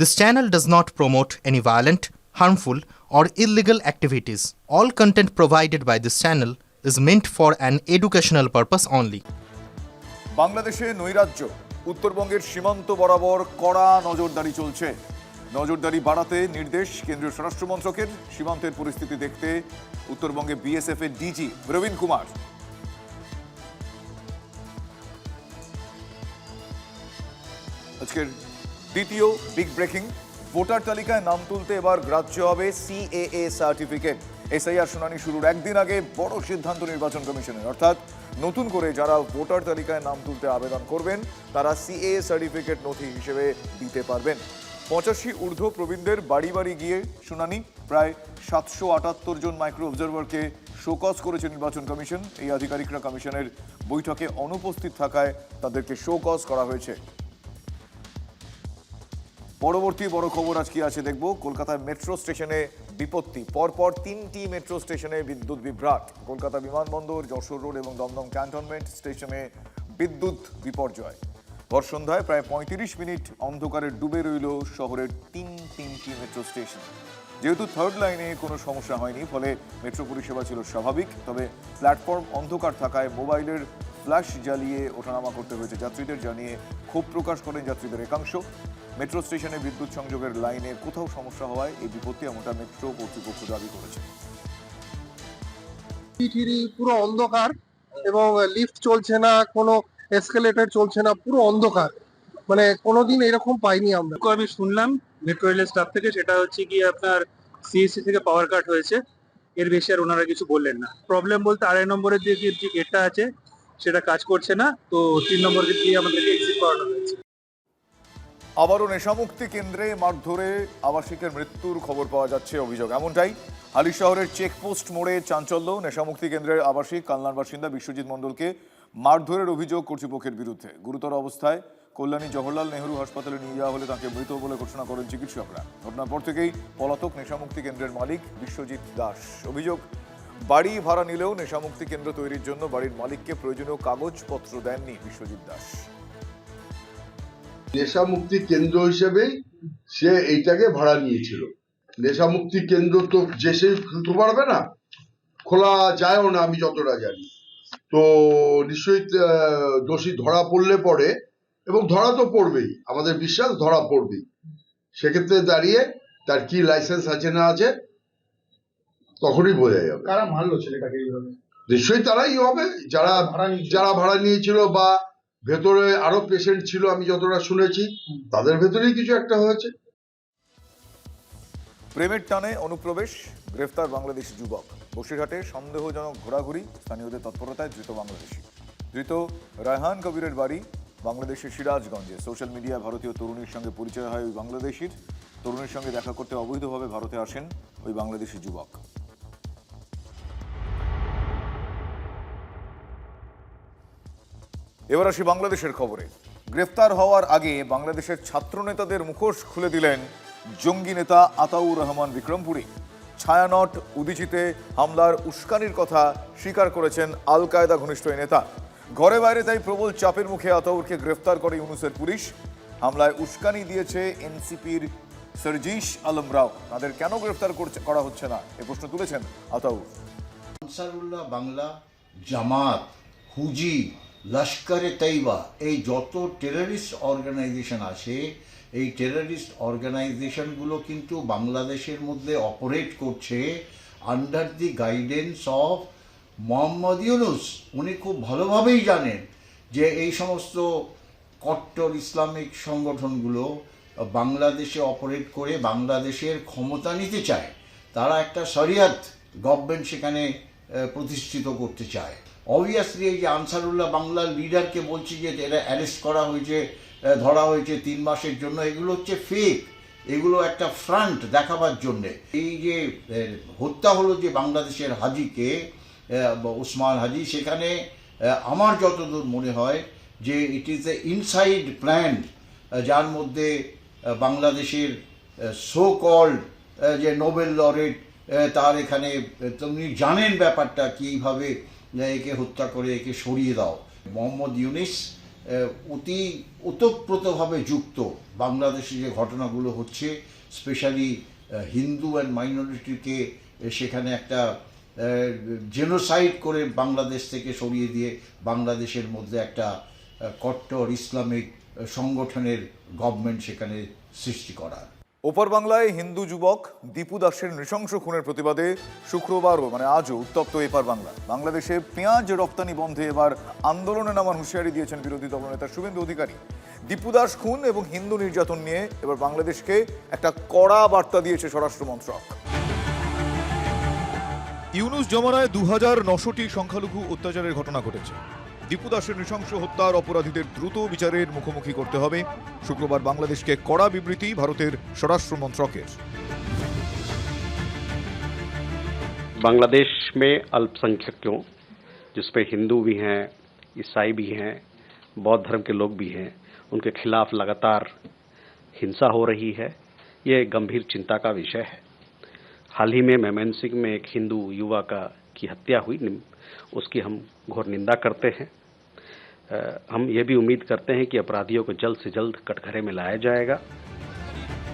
This channel does not promote any violent, harmful, or illegal activities. All content provided by this channel is meant for an educational purpose only. বাংলাদেশে নৈরাজ্য, উত্তরবঙ্গের সীমান্ত বরাবর কড়া নজরদারি চলছে। নজরদারি বাড়াতে নির্দেশ কেন্দ্রীয় স্বরাষ্ট্র মন্ত্রকের। সীমান্তের পরিস্থিতি দেখতে উত্তরবঙ্গে বিএসএফ এর ডিজি প্রবীণ কুমার। আজকের দ্বিতীয় বিগ ব্রেকিং, ভোটার তালিকায় নাম তুলতে এবার গ্রাহ্য হবে সিএএ সার্টিফিকেট। এসআইআর শুনানি শুরুর একদিন আগে বড় সিদ্ধান্ত নির্বাচন কমিশনের, অর্থাৎ নতুন করে যারা ভোটার তালিকায় নাম তুলতে আবেদন করবেন তারা সিএএ সার্টিফিকেট নথি হিসেবে দিতে পারবেন। 85 ঊর্ধ্ব প্রবীণদের বাড়ি বাড়ি গিয়ে শুনানি। প্রায় 778 জন মাইক্রো অবজারভারকে শোকজ করেছে নির্বাচন কমিশন। এই আধিকারিকরা কমিশনের বৈঠকে অনুপস্থিত থাকায় তাদেরকে শোকজ করা হয়েছে। পরবর্তী বড় খবর আজ কি আছে দেখব। কলকাতার মেট্রো স্টেশনে বিপত্তি, পরপর 3টি মেট্রো স্টেশনে বিদ্যুৎ বিভ্রাট। কলকাতা বিমানবন্দর, যশোর রোড এবং দমদম ক্যান্টনমেন্ট স্টেশনে বিদ্যুৎ বিপর্যয়। ভর সন্ধ্যায় প্রায় 35 মিনিট অন্ধকারে ডুবে রইল শহরের তিনটি মেট্রো স্টেশন। যেহেতু থার্ড লাইনে কোনো সমস্যা হয়নি, ফলে মেট্রো পরিষেবা ছিল স্বাভাবিক। তবে প্ল্যাটফর্ম অন্ধকার থাকায় মোবাইলের ফ্ল্যাশ জ্বালিয়ে ওঠানামা করতে হয়েছে যাত্রীদের, জানিয়ে ক্ষোভ প্রকাশ করেন যাত্রীদের একাংশ। মেট্রো স্টেশনে বিদ্যুৎ সংযোগের লাইনে কোথাও সমস্যা হওয়ায় এই বিপত্তি এমনটা মেট্রো কর্তৃপক্ষ দাবি করেছে। পুরো অন্ধকার এবং লিফট চলছে না, কোনো এসকেলেটর চলছে না, পুরো অন্ধকার। মানে কোনোদিন এরকম পাইনি আমরা। আমি শুনলাম মেট্রো রেলের স্টাফ থেকে, সেটা হচ্ছে কি আপনার সিএসসি থেকে পাওয়ার কাট হয়েছে, এর বেশি আর ওনারা কিছু বললেন না। প্রবলেম বলতে 2.5 নম্বরের যে গেটটা আছে সেটা কাজ করছে না, তো 3 নম্বর গেট দিয়ে আমাদেরকে এক্সিট করানো হয়েছে। আবারও নেশামুক্তি কেন্দ্রে মারধরে আবাসিকের মৃত্যুর খবর পাওয়া যাচ্ছে, অভিযোগ এমনটাই। হালি শহরের চেকপোস্ট মোড়ে চাঞ্চল্য। নেশামুক্তি কেন্দ্রের আবাসিক কালনার বাসিন্দা বিশ্বজিৎ মণ্ডলকে মারধরের অভিযোগ কর্তৃপক্ষের বিরুদ্ধে। গুরুতর অবস্থায় কল্যাণী জওহরলাল নেহরু হাসপাতালে নিয়ে যাওয়া হলে তাকে মৃত বলে ঘোষণা করেন চিকিৎসকরা। ঘটনার পর থেকেই পলাতক নেশামুক্তি কেন্দ্রের মালিক বিশ্বজিৎ দাস। অভিযোগ, বাড়ি ভাড়া নিলেও নেশামুক্তি কেন্দ্র তৈরির জন্য বাড়ির মালিককে প্রয়োজনীয় কাগজপত্র দেননি বিশ্বজিৎ দাস। নেশামুক্তি কেন্দ্র হিসেবেই সে এইটাকে ভাড়া নিয়েছিল। নেশামুক্তি কেন্দ্র তো যে সে খুলতে পারবে না, খোলা যায়ও না আমি যতটা জানি। তো নিশ্চয়ই দোষী ধরা পড়লে পরে, এবং ধরা তো পড়বেই, আমাদের বিশ্বাস ধরা পড়বেই। সেক্ষেত্রে দাঁড়িয়ে তার কি লাইসেন্স আছে না আছে তখনই বোঝা যাবে। কারা মারলো ছেলেটাকে এইভাবে? নিশ্চয়ই তারাই হবে, যারা ভাড়া নিয়েছিল বা ভেতরে আরো পেশেন্ট ছিল, আমি যতটা শুনেছি তাদের ভেতরেই কিছু একটা হয়েছে। প্রেমের টানে অনুপ্রবেশ, গ্রেফতার বাংলাদেশি যুবক। বসিরহাটে সন্দেহজনক ঘোরাঘুরি, স্থানীয়দের তৎপরতায় ধৃত বাংলাদেশি। ধৃত রায়হান কবিরের বাড়ি বাংলাদেশের সিরাজগঞ্জে। সোশ্যাল মিডিয়ায় ভারতীয় তরুণীর সঙ্গে পরিচয় হয় ওই বাংলাদেশির। তরুণীর সঙ্গে দেখা করতে অবৈধভাবে ভারতে আসেন ওই বাংলাদেশি যুবক। এবার আসি বাংলাদেশের খবরে। গ্রেফতার হওয়ার আগে বাংলাদেশের ছাত্রনেতাদের মুখোশ খুলে দিলেন জঙ্গি নেতা আতাউর রহমান বিক্রমপুরী। ছায়ানট উদীচিতে হামলার উস্কানির কথা স্বীকার করেছেন আল কায়দা ঘনিষ্ঠ এই নেতা। ঘরে বাইরে তাই প্রবল চাপের মুখে আতাউরকে গ্রেফতার করে ইউনূসের পুলিশ। হামলায় উস্কানি দিয়েছে এনসিপির সার্জিস আলম রাও। তাদের কেন গ্রেফতার করা হচ্ছে না, এ প্রশ্ন তুলেছেন আতাউর। আনসারুল্লাহ বাংলা, জামাত, হুজি, লস্করে তৈবা, এই যত টেররিস্ট অর্গানাইজেশন আছে, এই টেররিস্ট অর্গানাইজেশনগুলো কিন্তু বাংলাদেশের মধ্যে অপারেট করছে under the guidance of Mohammad Yunus. উনি খুব ভালোভাবেই জানেন যে এই সমস্ত কট্টর ইসলামিক সংগঠনগুলো বাংলাদেশে অপারেট করে বাংলাদেশের ক্ষমতা নিতে চায়। তারা একটা শরিয়াত গভর্নমেন্ট সেখানে প্রতিষ্ঠিত করতে চায়। অবভিয়াসলি এই যে আনসারুল্লাহ বাংলার লিডারকে বলছি যে এরা অ্যারেস্ট করা হয়েছে, ধরা হয়েছে 3 মাসের জন্য, এগুলো হচ্ছে ফেক, এগুলো একটা ফ্রন্ট দেখাবার জন্যে। এই যে হত্যা হলো যে বাংলাদেশের হাজিকে, ওসমান হাজি, সেখানে আমার যতদূর মনে হয় যে it is a inside plan, যার মধ্যে বাংলাদেশের সো কল্ড যে নোবেল লরেট, তার এখানে তুমি জানেন ব্যাপারটা কীভাবে একে হত্যা করে একে সরিয়ে দাও। মোহাম্মদ ইউনূস ওতপ্রোতভাবে যুক্ত। বাংলাদেশে যে ঘটনাগুলো হচ্ছে, স্পেশালি হিন্দু অ্যান্ড মাইনরিটিকে সেখানে একটা জেনোসাইড করে বাংলাদেশ থেকে সরিয়ে দিয়ে বাংলাদেশের মধ্যে একটা কট্টর ইসলামিক সংগঠনের গভর্নমেন্ট সেখানে সৃষ্টি করা। ওপার বাংলায় হিন্দু যুবক দীপু দাসের নৃশংস খুনের প্রতিবাদে শুক্রবারও আজও উত্তপ্ত এপার বাংলা। বাংলাদেশে পেঁয়াজ রপ্তানি বন্ধে এবার আন্দোলনে নামার হুঁশিয়ারি দিয়েছেন বিরোধী দলনেতা শুভেন্দু অধিকারী। দীপু দাস খুন এবং হিন্দু নির্যাতন নিয়ে এবার বাংলাদেশকে একটা কড়া বার্তা দিয়েছে স্বরাষ্ট্র মন্ত্রক। ইউনুস জমানায় 2900টি সংখ্যালঘু অত্যাচারের ঘটনা ঘটেছে। দীপু দাসের নৃশংস হত্যার অপরাধীদের দ্রুত বিচারের মুখোমুখি করতে হবে, শুক্রবার বাংলাদেশকে কড়া বিবৃতি ভারতের স্বরাষ্ট্র মন্ত্রকের। बांग्लादेश में अल्पसंख्यकों जिसपे हिंदू भी हैं, ईसाई भी हैं, बौद्ध धर्म के लोग भी हैं, उनके खिलाफ लगातार हिंसा हो रही है। ये गंभीर चिंता का विषय है। हाल ही में मेमनसिंह में एक हिंदू युवा की हत्या हुई, उसकी हम घोर निंदा करते हैं। हम ये भी उम्मीद करते हैं कि अपराधियों को जल्द से जल्द कटघरे में लाया जाएगा।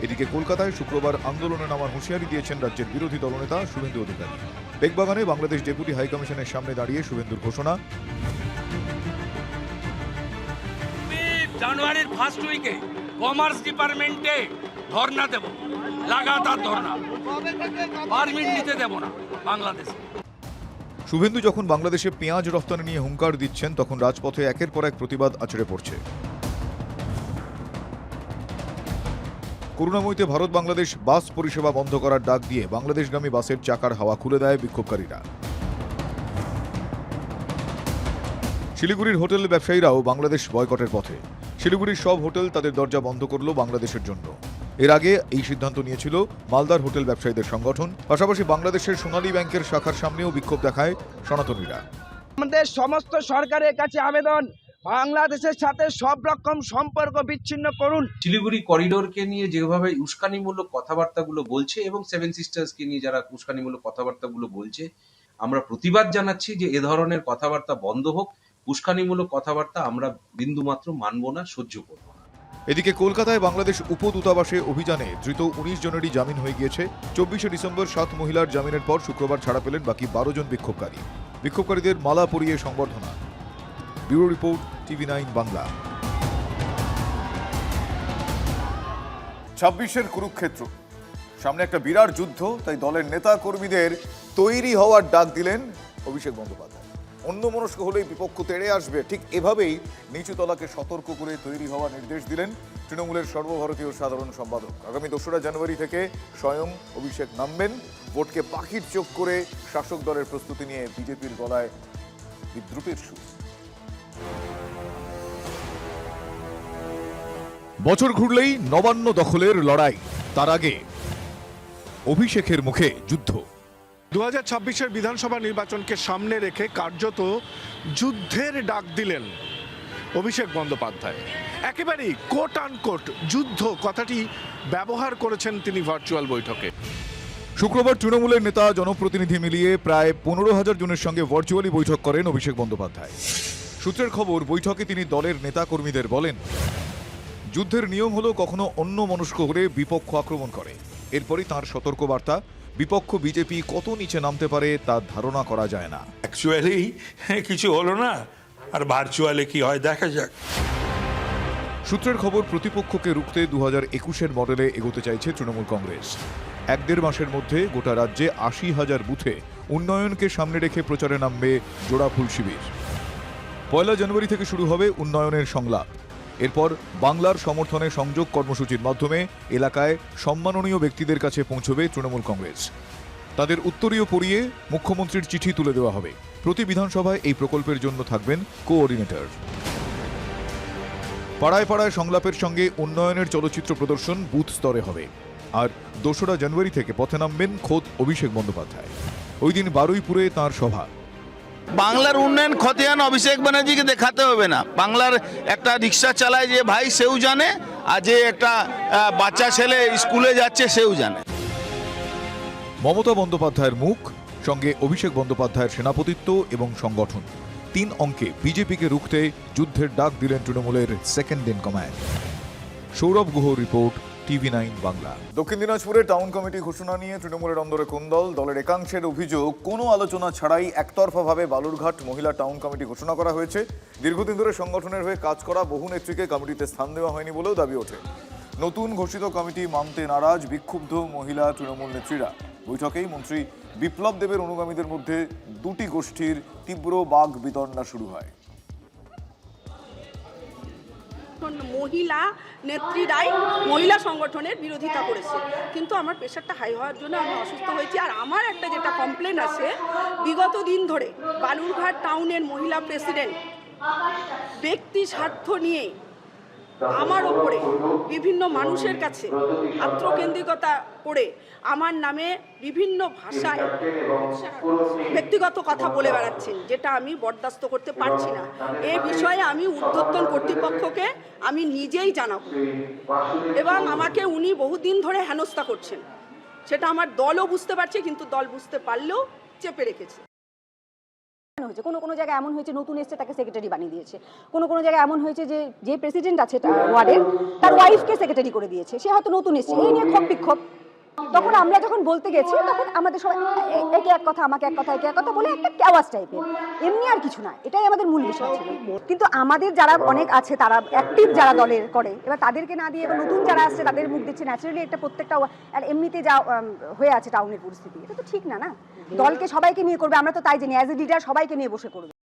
এদিকে কলকাতায় শুক্রবার আন্দোলনে নামার হুঁশিয়ারি দিয়েছেন রাজ্যের বিরোধী দলনেতা শুভেন্দু অধিকারী। বেগবাগানে বাংলাদেশ ডেপুটি হাইকমিশনের সামনে দাঁড়িয়ে শুভেন্দুর ঘোষণা, জানুয়ারির ফার্স্ট উইকে কমার্স ডিপার্টমেন্টে ধর্ণা দেব, লাগাতার ধর্ণা, পারমিট নিতে দেব না বাংলাদেশে। শুভেন্দু যখন বাংলাদেশে পেঁয়াজ রফতানি নিয়ে হুঙ্কার দিচ্ছেন, তখন রাজপথে একের পর এক প্রতিবাদ আছড়ে পড়ছে। করুণাময়ীতে ভারত বাংলাদেশ বাস পরিষেবা বন্ধ করার ডাক দিয়ে বাংলাদেশগামী বাসের চাকার হাওয়া খুলে দেয় বিক্ষোভকারীরা। শিলিগুড়ির হোটেল ব্যবসায়ীরাও বাংলাদেশ বয়কটের পথে। শিলিগুড়ির সব হোটেল তাদের দরজা বন্ধ করল বাংলাদেশের জন্য। এর আগে এই সিদ্ধান্ত নিয়েছিল মালদার হোটেল ব্যবসায়ীদের সংগঠন। পাশাপাশি বাংলাদেশের সোনালী ব্যাংকের শাখার সামনেও বিক্ষোভ দেখায় সনাতনীরা। আমাদের সমস্ত সরকারের কাছে আবেদন, বাংলাদেশের সাথে সব রকম সম্পর্ক বিচ্ছিন্ন করুন। শিলিগুড়ি করিডোরকে নিয়ে যেভাবে উস্কানিমূলক কথাবার্তাগুলো বলছে এবং সেভেন সিস্টার্সকে নিয়ে যারা উস্কানিমূলক কথাবার্তাগুলো বলছে, আমরা প্রতিবাদ জানাচ্ছি যে এ ধরনের কথাবার্তা বন্ধ হোক। উস্কানিমূলক কথাবার্তা আমরা বিন্দুমাত্র মানব না, সহ্য করব না। এদিকে কলকাতায় বাংলাদেশ উপদূতাবাসে অভিযানে ধৃত 19 জনেরই জামিন হয়ে গিয়েছে। 24শে ডিসেম্বর 7 মহিলার জামিনের পর শুক্রবার ছাড়া পেলেন বাকি 12 জন বিক্ষোভকারী। বিক্ষোভকারীদের মালা পরিয়ে সংবর্ধনা। Bureau report, TV9 Bangla. 26-এর কুরুক্ষেত্র, সামনে একটা বিরাট যুদ্ধ, তাই দলের নেতা কর্মীদের তৈরি হওয়ার ডাক দিলেন অভিষেক বন্দ্যোপাধ্যায়। অন্যমনস্ক হলেই বিপক্ষ তেড়ে আসবে, ঠিক এভাবেই নিচুতলাকে সতর্ক করে তৈরি হওয়ার নির্দেশ দিলেন তৃণমূলের সর্বভারতীয় সাধারণ সম্পাদক। আগামী 2রা জানুয়ারি থেকে স্বয়ং অভিষেক নামবেন। ভোটকে পাখির চোখ করে শাসক দলের প্রস্তুতি নিয়ে বিজেপির গলায় বিদ্রুপের সুর। বছর ঘুরলেই নবান্ন দখলের লড়াই, তার আগে অভিষেকের মুখে যুদ্ধ। 2026-এর বিধানসভা নির্বাচনকে সামনে রেখে কার্যত যুদ্ধের ডাক দিলেন অভিষেক বন্দ্যোপাধ্যায়। একেবারেই কোট আনকোট যুদ্ধ কথাটি ব্যবহার করেছেন তিনি ভার্চুয়াল বৈঠকে। শুক্রবার তৃণমূলের নেতা জনপ্রতিনিধি মিলিয়ে প্রায় 15,000 জনের সঙ্গে ভার্চুয়ালি বৈঠক করেন অভিষেক বন্দ্যোপাধ্যায়। সূত্রের খবর, বৈঠকে তিনি দলের নেতা কর্মীদের বলেন, যুদ্ধের নিয়ম হলো কখনো অন্য মনস্ক হলে বিপক্ষ আক্রমণ করে। এরপরই তাঁর সতর্কবার্তা, বিপক্ষ বিজেপি কত নিচে নামতে পারে তা ধারণা করা যায় না। অ্যাকচুয়ালি কিছু হলো না, আর ভার্চুয়ালি কি হয় দেখা যাক। সূত্রের খবর, প্রতিপক্ষকে রুখতে 2021-এর মডেলে এগোতে চাইছে তৃণমূল কংগ্রেস। 1-1.5 মাসের মধ্যে গোটা রাজ্যে 80,000 বুথে উন্নয়নকে সামনে রেখে প্রচারে নামবে জোড়াফুল শিবির। 1 জানুয়ারি থেকে শুরু হবে উন্নয়নের সংলাপ। এরপর বাংলার সমর্থনে সংযোগ কর্মসূচির মাধ্যমে এলাকায় সম্মাননীয় ব্যক্তিদের কাছে পৌঁছবে তৃণমূল কংগ্রেস। তাদের উত্তরীয় পড়িয়ে মুখ্যমন্ত্রীর চিঠি তুলে দেওয়া হবে। প্রতি বিধানসভায় এই প্রকল্পের জন্য থাকবেন কোঅর্ডিনেটর। পাড়ায় পাড়ায় সংলাপের সঙ্গে উন্নয়নের চলচ্চিত্র প্রদর্শন বুথ স্তরে হবে। আর 2রা জানুয়ারি থেকে পথে নামবেন খোদ অভিষেক বন্দ্যোপাধ্যায়। ওই দিন বারুইপুরে তাঁর সভা। বাংলার উন্নয়ন খতিয়ান অভিষেক ব্যানার্জিকে দেখাতে হবে না। বাংলার একটা রিক্সা চালায় যে ভাই, সেও জানে, আর যে একটা বাচ্চা ছেলে স্কুলে যাচ্ছে সেও জানে। মমতা বন্দ্যোপাধ্যায়ের মুখ, সঙ্গে অভিষেক বন্দ্যোপাধ্যায়ের সেনাপতিত্ব এবং সংগঠন। 3 অঙ্কে বিজেপিকে রুখতে যুদ্ধের ডাক দিলেন তৃণমূলের second in command. Sourav Guha report, TV9 Bangla. দক্ষিণ দিনাজপুরে টাউন কমিটি ঘোষণা নিয়ে তৃণমূলের অন্দরে কোন্দল। দলের একাংশের অভিযোগ, কোনো আলোচনা ছাড়াই একতরফাভাবে বালুরঘাট মহিলা টাউন কমিটি ঘোষণা করা হয়েছে। দীর্ঘদিন ধরে সংগঠনের হয়ে কাজ করা বহু নেত্রীকে কমিটিতে স্থান দেওয়া হয়নি বলেও দাবি ওঠে। নতুন ঘোষিত কমিটি মানতে নারাজ বিক্ষুব্ধ মহিলা তৃণমূল নেত্রীরা। বৈঠকেই মন্ত্রী বিপ্লব দেবের অনুগামীদের মধ্যে দুটি গোষ্ঠীর তীব্র বাগ বিতণ্ডা শুরু হয়। মহিলা নেত্রীরাই মহিলা সংগঠনের বিরোধিতা করেছে, কিন্তু আমার প্রেশারটা হাই হওয়ার জন্য আমি অসুস্থ হয়েছি। আর আমার একটা যেটা কমপ্লেন আছে, বিগত দিন ধরে বালুরঘাট টাউনের মহিলা প্রেসিডেন্ট ব্যক্তি স্বার্থ নিয়ে আমার ওপরে বিভিন্ন মানুষের কাছে আত্মকেন্দ্রিকতা করে আমার নামে বিভিন্ন ভাষায় ব্যক্তিগত কথা বলে বেড়াচ্ছেন, যেটা আমি বরদাস্ত করতে পারছি না। এই বিষয়ে আমি ঊর্ধ্বতন কর্তৃপক্ষকে আমি নিজেই জানাবো, এবং আমাকে উনি বহুদিন ধরে হেনস্থা করছেন, সেটা আমার দলও বুঝতে পারছে, কিন্তু দল বুঝতে পারলেও চেপে রেখেছে। কোনো কোনো জায়গায় এমন হয়েছে নতুন এসছে তাকে সেক্রেটারি বানিয়ে দিয়েছে, কোনো কোনো জায়গায় এমন হয়েছে যে প্রেসিডেন্ট আছে ওয়ার্ডের তার ওয়াইফকে সেক্রেটারি করে দিয়েছে, সে হয়তো নতুন এসছে, এই নিয়ে ক্ষোভ বিক্ষোভ। তখন আমরা যখন বলতে গেছি তখন আমাদের সবাই একে এক কথা আমাকে এক কথা একে এক কথা বলে একটা ক্যাওয়াস টাইপের, এমনি আর কিছু না। এটাই আমাদের মূল বিষয় ছিল। কিন্তু আমাদের যারা অনেক আছে, তারা অ্যাক্টিভ যারা দলের করে, এবার তাদেরকে না দিয়ে এবার নতুন যারা আসছে তাদের মুখ দিচ্ছে। ন্যাচারালি একটা প্রত্যেকটা আর এমনিতে যা হয়ে আছে টাউনের পরিস্থিতি, এটা তো ঠিক না। দলকে সবাইকে নিয়ে করবে, আমরা তো তাই জানি, অ্যাজ এ লিডার সবাইকে নিয়ে বসে করবে।